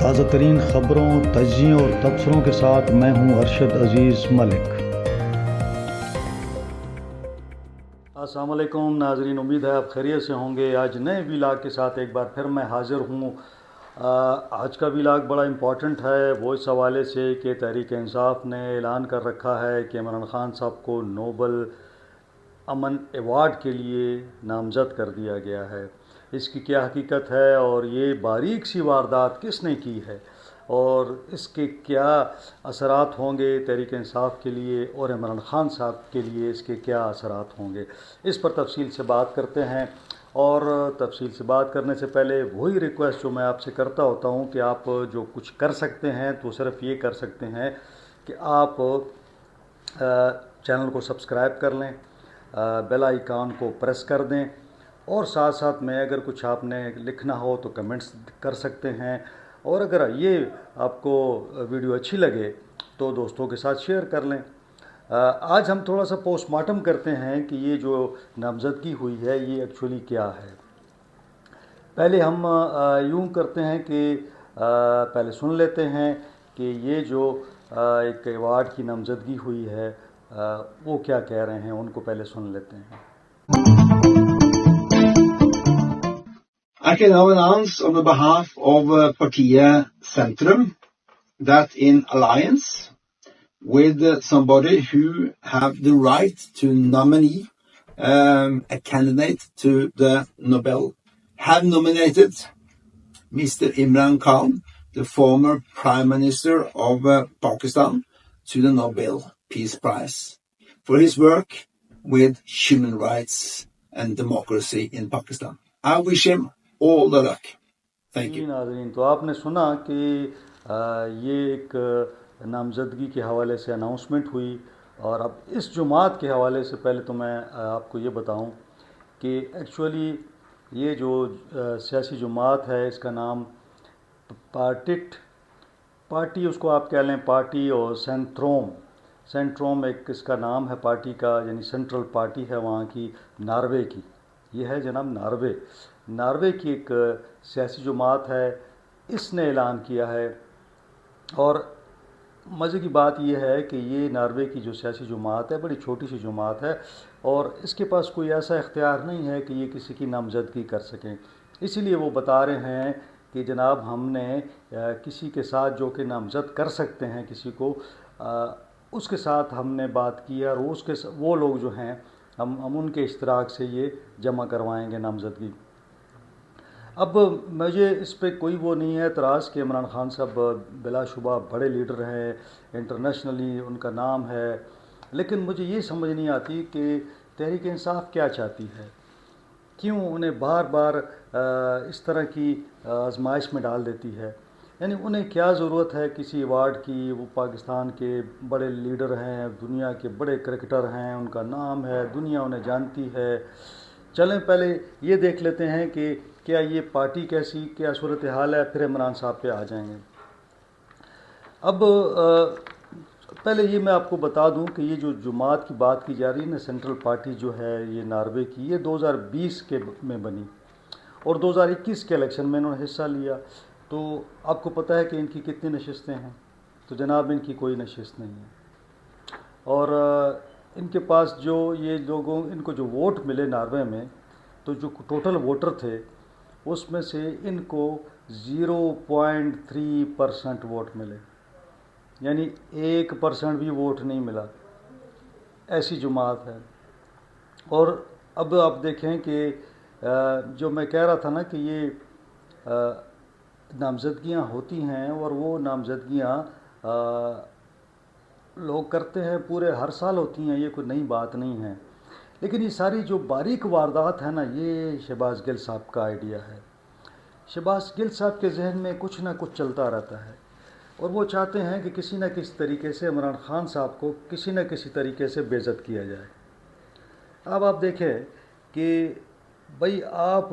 تازہ ترین خبروں، تجزیوں اور تبصروں کے ساتھ میں ہوں ارشد عزیز ملک۔ السلام علیکم ناظرین، امید ہے آپ خیریت سے ہوں گے۔ آج نئے ویلاگ کے ساتھ ایک بار پھر میں حاضر ہوں۔ آج کا ویلاگ بڑا امپورٹنٹ ہے، وہ اس حوالے سے کہ تحریک انصاف نے اعلان کر رکھا ہے کہ عمران خان صاحب کو نوبل امن ایوارڈ کے لیے نامزد کر دیا گیا ہے۔ اس کی کیا حقیقت ہے اور یہ باریک سی واردات کس نے کی ہے اور اس کے کیا اثرات ہوں گے تحریک انصاف کے لیے اور عمران خان صاحب کے لیے اس کے کیا اثرات ہوں گے، اس پر تفصیل سے بات کرتے ہیں۔ اور تفصیل سے بات کرنے سے پہلے وہی ریکویسٹ جو میں آپ سے کرتا ہوتا ہوں کہ آپ جو کچھ کر سکتے ہیں تو صرف یہ کر سکتے ہیں کہ آپ چینل کو سبسکرائب کر لیں، بیل آئیکن کو پریس کر دیں، اور ساتھ ساتھ میں اگر کچھ آپ نے لکھنا ہو تو کمنٹس کر سکتے ہیں، اور اگر یہ آپ کو ویڈیو اچھی لگے تو دوستوں کے ساتھ شیئر کر لیں۔ آج ہم تھوڑا سا پوسٹ مارٹم کرتے ہیں کہ یہ جو نامزدگی ہوئی ہے یہ ایکچولی کیا ہے۔ پہلے ہم یوں کرتے ہیں کہ پہلے سن لیتے ہیں کہ یہ جو ایک ایوارڈ کی نامزدگی ہوئی ہے وہ کیا کہہ رہے ہیں، ان کو پہلے سن لیتے ہیں۔ I can now announce on the behalf of Partiet Sentrum that in alliance with somebody who have the right to nominate a candidate to the Nobel, have nominated Mr. Imran Khan, the former Prime Minister of Pakistan, to the Nobel Peace Prize for his work with human rights and democracy in Pakistan. I wish him all the luck. Thank you. ناظرین، تو آپ نے سنا کہ یہ ایک نامزدگی کے حوالے سے اناؤنسمنٹ ہوئی، اور اب اس جماعت کے حوالے سے پہلے تو میں آپ کو یہ بتاؤں کہ ایکچولی یہ جو سیاسی جماعت ہے اس کا نام پارٹی اس کو آپ کہہ لیں پارٹی، اور سینٹروم ایک اس کا نام ہے پارٹی کا، یعنی سینٹرل پارٹی ہے وہاں کی، ناروے کی۔ یہ ہے جناب ناروے کی ایک سیاسی جماعت ہے، اس نے اعلان کیا ہے۔ اور مزے کی بات یہ ہے کہ یہ ناروے کی جو سیاسی جماعت ہے بڑی چھوٹی سی جماعت ہے، اور اس کے پاس کوئی ایسا اختیار نہیں ہے کہ یہ کسی کی نامزدگی کر سکیں۔ اسی لیے وہ بتا رہے ہیں کہ جناب ہم نے کسی کے ساتھ جو کہ نامزد کر سکتے ہیں کسی کو، اس کے ساتھ ہم نے بات کی ہے، اور وہ لوگ جو ہیں ہم ان کے اشتراک سے یہ جمع کروائیں گے نامزدگی۔ اب مجھے اس پہ کوئی وہ نہیں ہے اعتراض کہ عمران خان صاحب بلا شبہ بڑے لیڈر ہیں، انٹرنیشنلی ان کا نام ہے، لیکن مجھے یہ سمجھ نہیں آتی کہ تحریک انصاف کیا چاہتی ہے، کیوں انہیں بار بار اس طرح کی آزمائش میں ڈال دیتی ہے۔ یعنی انہیں کیا ضرورت ہے کسی ایوارڈ کی؟ وہ پاکستان کے بڑے لیڈر ہیں، دنیا کے بڑے کرکٹر ہیں، ان کا نام ہے، دنیا انہیں جانتی ہے۔ چلیں پہلے یہ دیکھ لیتے ہیں کہ کیا یہ پارٹی کیسی کیا صورتحال ہے، پھر عمران صاحب پہ آ جائیں گے۔ اب پہلے یہ میں آپ کو بتا دوں کہ یہ جو جماعت کی بات کی جا رہی ہے نا، سینٹرل پارٹی جو ہے یہ ناروے کی، یہ 2020 میں بنی، اور 2021 کے الیکشن میں انہوں نے حصہ لیا۔ تو آپ کو پتہ ہے کہ ان کی کتنی نشستیں ہیں؟ تو جناب ان کی کوئی نشست نہیں ہے، اور ان کے پاس جو یہ لوگوں ان کو جو ووٹ ملے ناروے میں، تو جو ٹوٹل ووٹر تھے اس میں سے ان کو 0.3% ووٹ ملے، یعنی 1% بھی ووٹ نہیں ملا۔ ایسی جماعت ہے۔ اور اب آپ دیکھیں کہ جو میں کہہ رہا تھا نا کہ یہ نامزدگیاں ہوتی ہیں، اور وہ نامزدگیاں لوگ کرتے ہیں، پورے ہر سال ہوتی ہیں، یہ کوئی نئی بات نہیں ہے۔ لیکن یہ ساری جو باریک واردات ہے نا، یہ شہباز گل صاحب کا آئیڈیا ہے۔ شہباز گل صاحب کے ذہن میں کچھ نہ کچھ چلتا رہتا ہے، اور وہ چاہتے ہیں کہ کسی نہ کسی طریقے سے عمران خان صاحب کو کسی نہ کسی طریقے سے بے عزت کیا جائے۔ اب آپ دیکھیں کہ بھائی آپ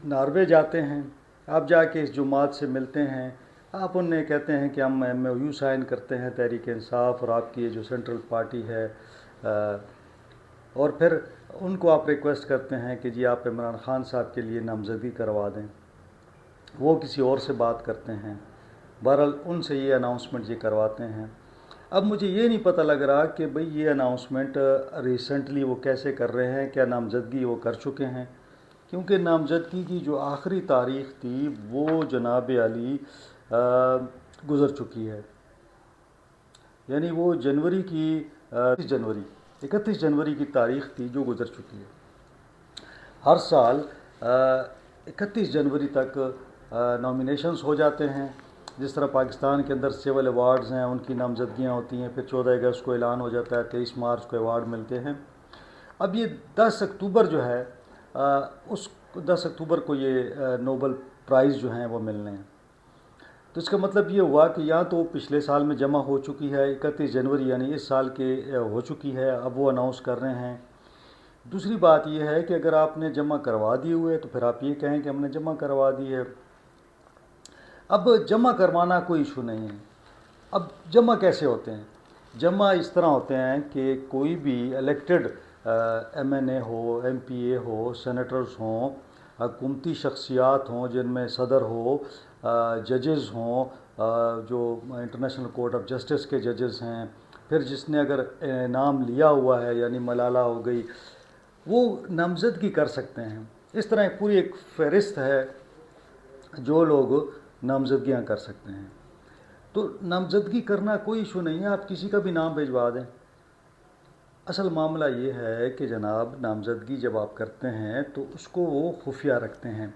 ناروے جاتے ہیں، آپ جا کے اس جماعت سے ملتے ہیں، آپ انہیں کہتے ہیں کہ ہم MOU سائن کرتے ہیں تحریک انصاف اور آپ کی یہ جو سینٹرل پارٹی ہے، اور پھر ان کو آپ ریکویسٹ کرتے ہیں کہ جی آپ عمران خان صاحب کے لیے نامزدگی کروا دیں۔ وہ کسی اور سے بات کرتے ہیں، بہرحال ان سے یہ اناؤنسمنٹ یہ کرواتے ہیں. اب مجھے یہ نہیں پتہ لگ رہا کہ بھئی یہ اناؤنسمنٹ ریسنٹلی وہ کیسے کر رہے ہیں, کیا نامزدگی وہ کر چکے ہیں, کیونکہ نامزدگی کی جو آخری تاریخ تھی وہ جناب علی گزر چکی ہے. یعنی وہ جنوری کی 31 جنوری کی تاریخ تھی جو گزر چکی ہے. ہر سال 31 جنوری تک نامینیشنز ہو جاتے ہیں. جس طرح پاکستان کے اندر سول ایوارڈز ہیں, ان کی نامزدگیاں ہوتی ہیں, پھر 14 اگست کو اعلان ہو جاتا ہے, 23 مارچ کو ایوارڈ ملتے ہیں. اب یہ 10 اکتوبر جو ہے, اس 10 اکتوبر کو یہ نوبل پرائز جو ہیں وہ ملنے ہیں. تو اس کا مطلب یہ ہوا کہ یا تو پچھلے سال میں جمع ہو چکی ہے 31 جنوری یعنی اس سال کے ہو چکی ہے, اب وہ اناؤنس کر رہے ہیں. دوسری بات یہ ہے کہ اگر آپ نے جمع کروا دی ہوئے تو پھر آپ یہ کہیں کہ ہم نے جمع کروا دی ہے. اب جمع کروانا کوئی ایشو نہیں ہے. اب جمع کیسے ہوتے ہیں؟ جمع اس طرح ہوتے ہیں کہ کوئی بھی الیکٹڈ ایم این اے ہو, ایم پی اے ہو, سینیٹرز ہوں, حکومتی شخصیات ہوں جن میں صدر ہو, ججز ہوں, جو انٹرنیشنل کورٹ آف جسٹس کے ججز ہیں, پھر جس نے اگر نام لیا ہوا ہے یعنی ملالہ ہو گئی, وہ نامزدگی کر سکتے ہیں. اس طرح پوری ایک فہرست ہے جو لوگ نامزدگیاں کر سکتے ہیں. تو نامزدگی کرنا کوئی ایشو نہیں ہے, آپ کسی کا بھی نام بھجوا دیں. اصل معاملہ یہ ہے کہ جناب نامزدگی جب آپ کرتے ہیں تو اس کو وہ خفیہ رکھتے ہیں.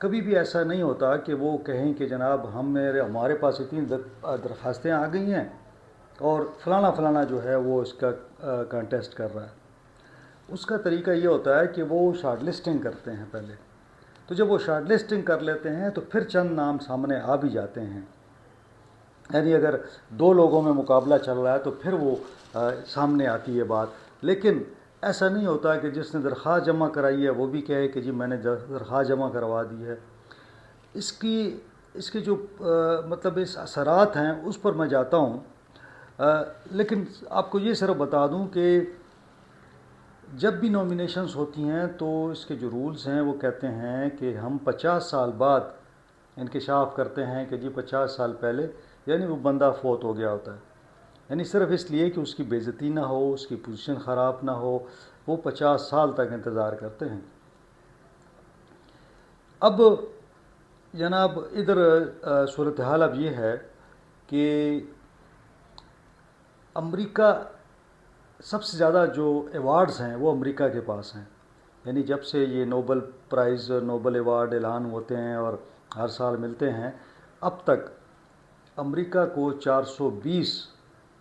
کبھی بھی ایسا نہیں ہوتا کہ وہ کہیں کہ جناب ہمارے پاس اتنی درخواستیں آ گئی ہیں اور فلانا جو ہے وہ اس کا کانٹیسٹ کر رہا ہے. اس کا طریقہ یہ ہوتا ہے کہ وہ شارٹ لسٹنگ کرتے ہیں پہلے. تو جب وہ شارٹ لسٹنگ کر لیتے ہیں تو پھر چند نام سامنے آ بھی جاتے ہیں. یعنی اگر 2 لوگوں میں مقابلہ چل رہا ہے تو پھر وہ سامنے آتی ہے بات. لیکن ایسا نہیں ہوتا کہ جس نے درخواست جمع کرائی ہے وہ بھی کہے کہ جی میں نے درخواست جمع کروا دی ہے. اس کے جو مطلب اس اثرات ہیں اس پر میں جاتا ہوں. لیکن آپ کو یہ صرف بتا دوں کہ جب بھی نامینیشنز ہوتی ہیں تو اس کے جو رولز ہیں وہ کہتے ہیں کہ ہم 50 سال بعد انکشاف کرتے ہیں کہ جی 50 سال پہلے یعنی وہ بندہ فوت ہو گیا ہوتا ہے. یعنی صرف اس لیے کہ اس کی بے عزتی نہ ہو, اس کی پوزیشن خراب نہ ہو, وہ 50 سال تک انتظار کرتے ہیں. اب جناب ادھر صورتحال اب یہ ہے کہ امریکہ سب سے زیادہ جو ایوارڈز ہیں وہ امریکہ کے پاس ہیں. یعنی جب سے یہ نوبل پرائز, نوبل ایوارڈ اعلان ہوتے ہیں اور ہر سال ملتے ہیں, اب تک امریکہ کو 420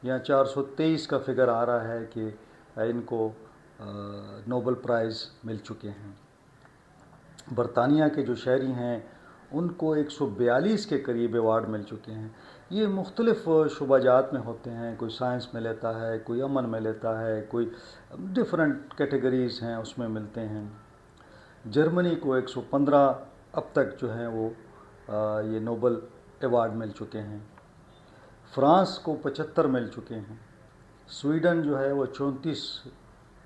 یا 423 کا فگر آ رہا ہے کہ ان کو نوبل پرائز مل چکے ہیں. برطانیہ کے جو شہری ہیں ان کو 142 کے قریب ایوارڈ مل چکے ہیں. یہ مختلف شعبہ جات میں ہوتے ہیں, کوئی سائنس میں لیتا ہے, کوئی امن میں لیتا ہے, کوئی ڈفرینٹ کیٹیگریز ہیں اس میں ملتے ہیں. جرمنی کو 115 اب تک جو ہیں وہ یہ نوبل ایوارڈ مل چکے ہیں. فرانس کو 75 مل چکے ہیں. سویڈن جو ہے وہ 34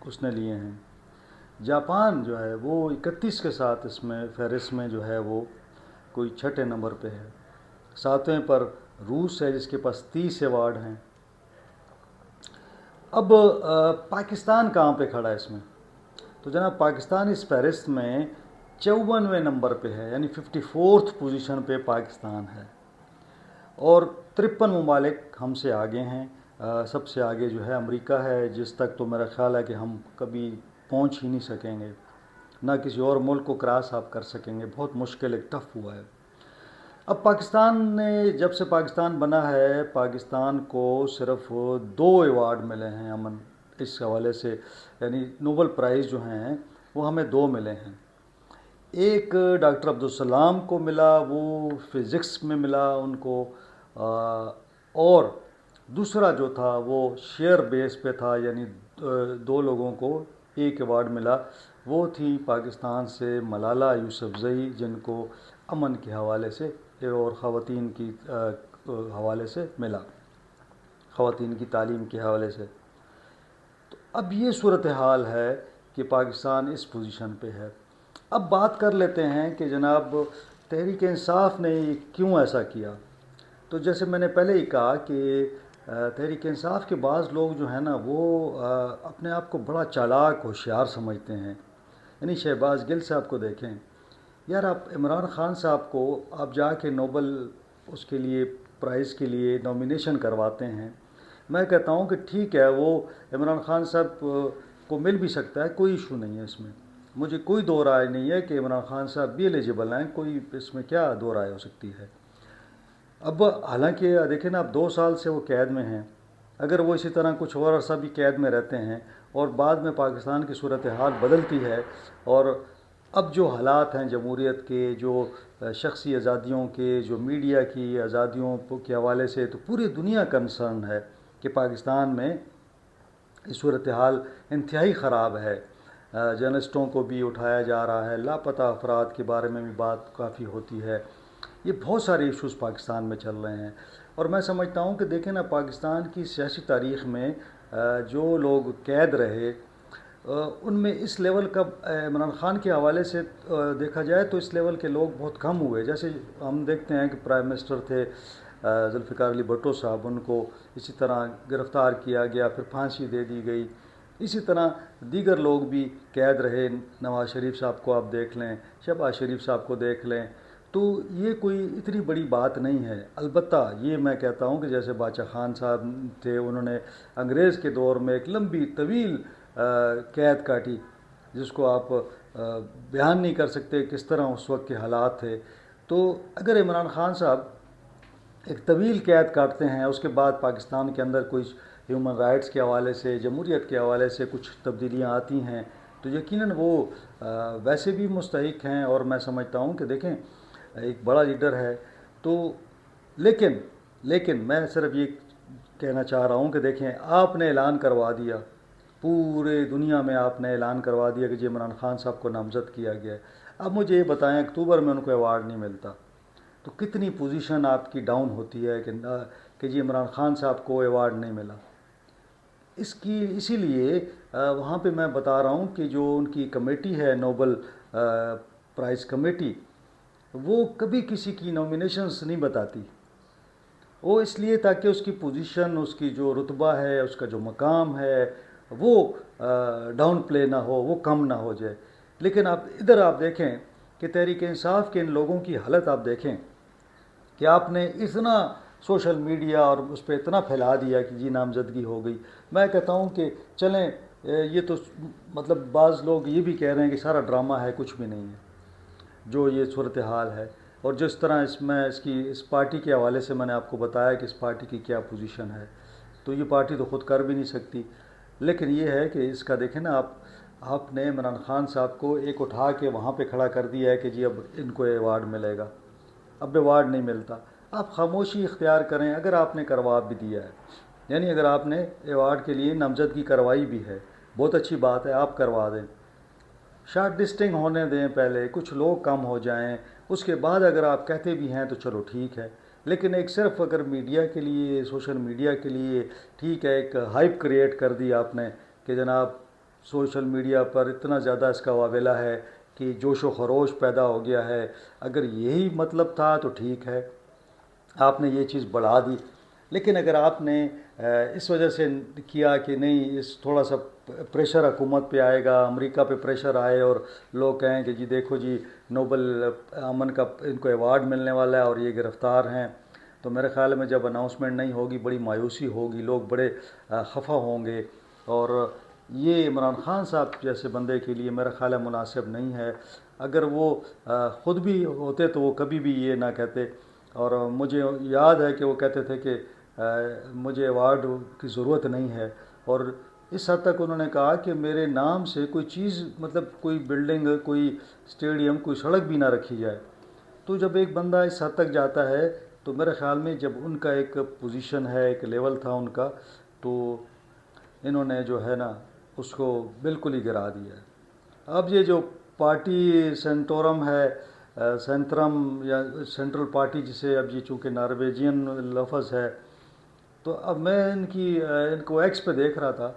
اس نے لیے ہیں. جاپان جو ہے وہ 31 کے ساتھ اس میں فہرست میں جو ہے وہ کوئی 6 نمبر پہ ہے. 7ویں پر روس ہے جس کے پاس 30 ایوارڈ ہیں. اب پاکستان کہاں پہ کھڑا ہے اس میں؟ تو جناب پاکستان اس فہرست میں 54ویں نمبر پہ ہے, یعنی 54th پوزیشن پہ پاکستان ہے. اور 53 ممالک ہم سے آگے ہیں. سب سے آگے جو ہے امریکہ ہے, جس تک تو میرا خیال ہے کہ ہم کبھی پہنچ ہی نہیں سکیں گے, نہ کسی اور ملک کو کراس آپ کر سکیں گے. بہت مشکل, ایک ٹف ہوا ہے. اب پاکستان نے جب سے پاکستان بنا ہے, پاکستان کو صرف 2 ایوارڈ ملے ہیں امن اس حوالے سے. یعنی نوبل پرائز جو ہیں وہ ہمیں 2 ملے ہیں. ایک ڈاکٹر عبدالسلام کو ملا, وہ فزکس میں ملا ان کو, اور دوسرا جو تھا وہ شیئر بیس پہ تھا, یعنی 2 لوگوں کو ایک ایوارڈ ملا. وہ تھی پاکستان سے ملالہ یوسفزئی, جن کو امن کے حوالے سے اور خواتین کی حوالے سے ملا, خواتین کی تعلیم کے حوالے سے. تو اب یہ صورتحال ہے کہ پاکستان اس پوزیشن پہ ہے. اب بات کر لیتے ہیں کہ جناب تحریک انصاف نے کیوں ایسا کیا. تو جیسے میں نے پہلے ہی کہا کہ تحریک انصاف کے بعض لوگ جو ہیں نا وہ اپنے آپ کو بڑا چالاک ہوشیار سمجھتے ہیں. یعنی شہباز گل صاحب کو دیکھیں یار، آپ عمران خان صاحب کو آپ جا کے نوبل اس کے لیے پرائز کے لیے نامینیشن کرواتے ہیں. میں کہتا ہوں کہ ٹھیک ہے، وہ عمران خان صاحب کو مل بھی سکتا ہے، کوئی ایشو نہیں ہے اس میں. مجھے کوئی دو رائے نہیں ہے کہ عمران خان صاحب بھی ایلیجیبل ہیں، کوئی اس میں کیا دو رائے ہو سکتی ہے. اب حالانکہ دیکھیں نا، اب 2 سال سے وہ قید میں ہیں. اگر وہ اسی طرح کچھ اور عرصہ بھی قید میں رہتے ہیں اور بعد میں پاکستان کی صورتحال بدلتی ہے اور اب جو حالات ہیں جمہوریت کے، جو شخصی آزادیوں کے، جو میڈیا کی آزادیوں کے حوالے سے، تو پوری دنیا کنسرن ہے کہ پاکستان میں یہ صورتحال انتہائی خراب ہے. جرنلسٹوں کو بھی اٹھایا جا رہا ہے، لاپتہ افراد کے بارے میں بھی بات کافی ہوتی ہے. یہ بہت سارے ایشوز پاکستان میں چل رہے ہیں اور میں سمجھتا ہوں کہ دیکھیں نا، پاکستان کی سیاسی تاریخ میں جو لوگ قید رہے ان میں اس لیول کا عمران خان کے حوالے سے دیکھا جائے تو اس لیول کے لوگ بہت کم ہوئے. جیسے ہم دیکھتے ہیں کہ پرائم منسٹر تھے ذوالفقار علی بھٹو صاحب، ان کو اسی طرح گرفتار کیا گیا، پھر پھانسی دے دی گئی. اسی طرح دیگر لوگ بھی قید رہے. نواز شریف صاحب کو آپ دیکھ لیں، شہباز شریف صاحب کو دیکھ لیں. تو یہ کوئی اتنی بڑی بات نہیں ہے. البتہ یہ میں کہتا ہوں کہ جیسے باچا خان صاحب تھے، انہوں نے انگریز کے دور میں ایک لمبی طویل قید کاٹی، جس کو آپ بیان نہیں کر سکتے کس طرح اس وقت کے حالات تھے. تو اگر عمران خان صاحب ایک طویل قید کاٹتے ہیں، اس کے بعد پاکستان کے اندر کوئی ہیومن رائٹس کے حوالے سے، جمہوریت کے حوالے سے کچھ تبدیلیاں آتی ہیں، تو یقیناً وہ ویسے بھی مستحق ہیں. اور میں سمجھتا ہوں کہ دیکھیں، ایک بڑا لیڈر ہے تو لیکن میں صرف یہ کہنا چاہ رہا ہوں کہ دیکھیں، آپ نے اعلان کروا دیا، پورے دنیا میں آپ نے اعلان کروا دیا کہ جی عمران خان صاحب کو نامزد کیا گیا ہے. اب مجھے یہ بتائیں، اکتوبر میں ان کو ایوارڈ نہیں ملتا تو کتنی پوزیشن آپ کی ڈاؤن ہوتی ہے کہ جی عمران خان صاحب کو ایوارڈ نہیں ملا. اسی لیے وہاں پہ میں بتا رہا ہوں کہ جو ان کی کمیٹی ہے، نوبل پرائز کمیٹی، وہ کبھی کسی کی نامینیشنز نہیں بتاتی. وہ اس لیے تاکہ اس کی پوزیشن، اس کی جو رتبہ ہے، اس کا جو مقام ہے، وہ ڈاؤن پلے نہ ہو، وہ کم نہ ہو جائے. لیکن ادھر آپ دیکھیں کہ تحریک انصاف کے ان لوگوں کی حالت آپ دیکھیں کہ آپ نے اتنا سوشل میڈیا اور اس پہ اتنا پھیلا دیا کہ جی نامزدگی ہو گئی. میں کہتا ہوں کہ چلیں، یہ تو مطلب بعض لوگ یہ بھی کہہ رہے ہیں کہ سارا ڈرامہ ہے، کچھ بھی نہیں ہے جو یہ صورتحال ہے. اور جس طرح اس پارٹی کے حوالے سے میں نے آپ کو بتایا کہ اس پارٹی کی کیا پوزیشن ہے، تو یہ پارٹی تو خود کر بھی نہیں سکتی. لیکن یہ ہے کہ اس کا دیکھیں نا، آپ نے عمران خان صاحب کو ایک اٹھا کے وہاں پہ کھڑا کر دیا ہے کہ جی اب ان کو ایوارڈ ملے گا. اب ایوارڈ نہیں ملتا. آپ خاموشی اختیار کریں اگر آپ نے کروا بھی دیا ہے، یعنی اگر آپ نے ایوارڈ کے لیے نامزدگی کروائی بھی ہے، بہت اچھی بات ہے، آپ کروا دیں. شارٹ لسٹنگ ہونے دیں، پہلے کچھ لوگ کم ہو جائیں، اس کے بعد اگر آپ کہتے بھی ہیں تو چلو ٹھیک ہے. لیکن ایک صرف اگر میڈیا کے لیے، سوشل میڈیا کے لیے، ٹھیک ہے، ایک ہائپ کریٹ کر دی آپ نے کہ جناب سوشل میڈیا پر اتنا زیادہ اس کا واویلا ہے کہ جوش و خروش پیدا ہو گیا ہے. اگر یہی مطلب تھا تو ٹھیک ہے، آپ نے یہ چیز بڑھا دی. لیکن اگر آپ نے اس وجہ سے کیا کہ نہیں، اس تھوڑا سا پریشر حکومت پہ آئے گا، امریکہ پہ پریشر آئے اور لوگ کہیں کہ جی دیکھو جی نوبل امن کا ان کو ایوارڈ ملنے والا ہے اور یہ گرفتار ہیں، تو میرے خیال میں جب اناؤنسمنٹ نہیں ہوگی بڑی مایوسی ہوگی، لوگ بڑے خفا ہوں گے. اور یہ عمران خان صاحب جیسے بندے کے لیے میرا خیال ہے مناسب نہیں ہے. اگر وہ خود بھی ہوتے تو وہ کبھی بھی یہ نہ کہتے. اور مجھے یاد ہے کہ وہ کہتے تھے کہ مجھے ایوارڈ کی ضرورت نہیں ہے، اور اس حد تک انہوں نے کہا کہ میرے نام سے کوئی چیز، مطلب کوئی بلڈنگ، کوئی اسٹیڈیم، کوئی سڑک بھی نہ رکھی جائے. تو جب ایک بندہ اس حد تک جاتا ہے تو میرے خیال میں جب ان کا ایک پوزیشن ہے، ایک لیول تھا ان کا، تو انہوں نے جو ہے نا اس کو بالکل ہی گرا دیا ہے. اب یہ جو پارٹی سینٹورم ہے، سینترم یا سینٹرل پارٹی جسے اب یہ چونکہ نارویجین لفظ ہے، تو اب میں ان کو ایکس پہ دیکھ رہا تھا.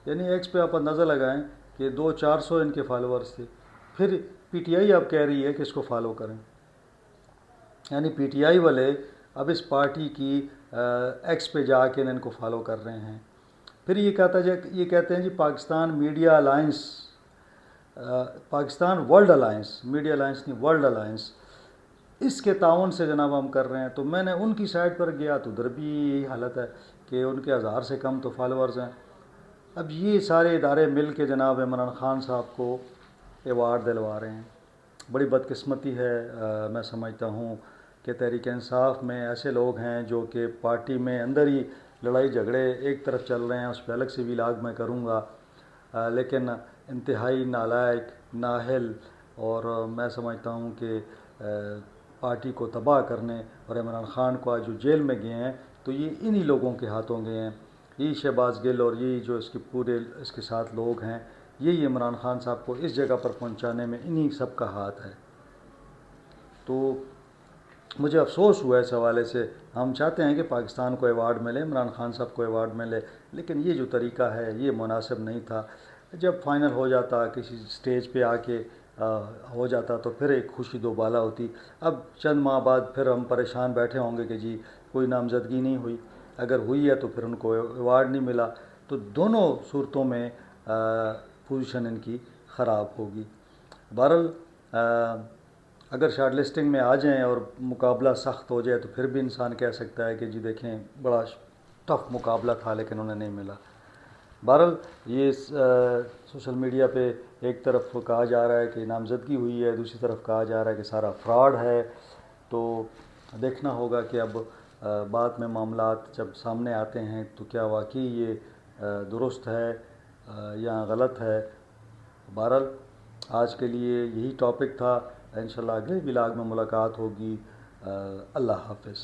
یعنی ایکس پہ آپ اندازہ لگائیں کہ 200-400 ان کے فالوورز تھے. پھر پی ٹی آئی اب کہہ رہی ہے کہ اس کو فالو کریں. یعنی پی ٹی آئی والے اب اس پارٹی کی ایکس پہ جا کے ان کو فالو کر رہے ہیں. پھر یہ کہتے ہیں جی Pakistan media alliance, Pakistan world alliance, media alliance نہیں ورلڈ الائنس، اس کے تعاون سے جناب ہم کر رہے ہیں. تو میں نے ان کی سائٹ پر گیا تو ادھر بھی یہی حالت ہے کہ ان کے 1000 سے کم تو فالوورز ہیں. اب یہ سارے ادارے مل کے جناب عمران خان صاحب کو ایوارڈ دلوا رہے ہیں. بڑی بدقسمتی ہے میں سمجھتا ہوں کہ تحریک انصاف میں ایسے لوگ ہیں جو کہ پارٹی میں اندر ہی لڑائی جھگڑے ایک طرف چل رہے ہیں. اس پہ الگ سے بھی لاگ میں کروں گا، لیکن انتہائی نالائق، نااہل، اور میں سمجھتا ہوں کہ پارٹی کو تباہ کرنے، اور عمران خان کو آج جو جیل میں گئے ہیں تو یہ انہی لوگوں کے ہاتھوں گئے ہیں. یہی شہباز گل اور یہی جو اس کے پورے اس کے ساتھ لوگ ہیں، یہی عمران خان صاحب کو اس جگہ پر پہنچانے میں انہی سب کا ہاتھ ہے. تو مجھے افسوس ہوا اس حوالے سے. ہم چاہتے ہیں کہ پاکستان کو ایوارڈ ملے، عمران خان صاحب کو ایوارڈ ملے، لیکن یہ جو طریقہ ہے یہ مناسب نہیں تھا. جب فائنل ہو جاتا، کسی سٹیج پہ آ کے ہو جاتا تو پھر ایک خوشی دو بالا ہوتی. اب چند ماہ بعد پھر ہم پریشان بیٹھے ہوں گے کہ جی کوئی نامزدگی نہیں ہوئی، اگر ہوئی ہے تو پھر ان کو ایوارڈ نہیں ملا. تو دونوں صورتوں میں پوزیشن ان کی خراب ہوگی. بہرحال اگر شارٹ لسٹنگ میں آ جائیں اور مقابلہ سخت ہو جائے تو پھر بھی انسان کہہ سکتا ہے کہ جی دیکھیں بڑا ٹف مقابلہ تھا لیکن انہیں نہیں ملا. بہرحال یہ سوشل میڈیا پہ ایک طرف کہا جا رہا ہے کہ نامزدگی ہوئی ہے، دوسری طرف کہا جا رہا ہے کہ سارا فراڈ ہے. تو دیکھنا ہوگا کہ اب بعد میں معاملات جب سامنے آتے ہیں تو کیا واقعی یہ درست ہے یا غلط ہے. بہرحال آج کے لیے یہی ٹاپک تھا. انشاءاللہ اگلے ولاگ میں ملاقات ہوگی. اللہ حافظ.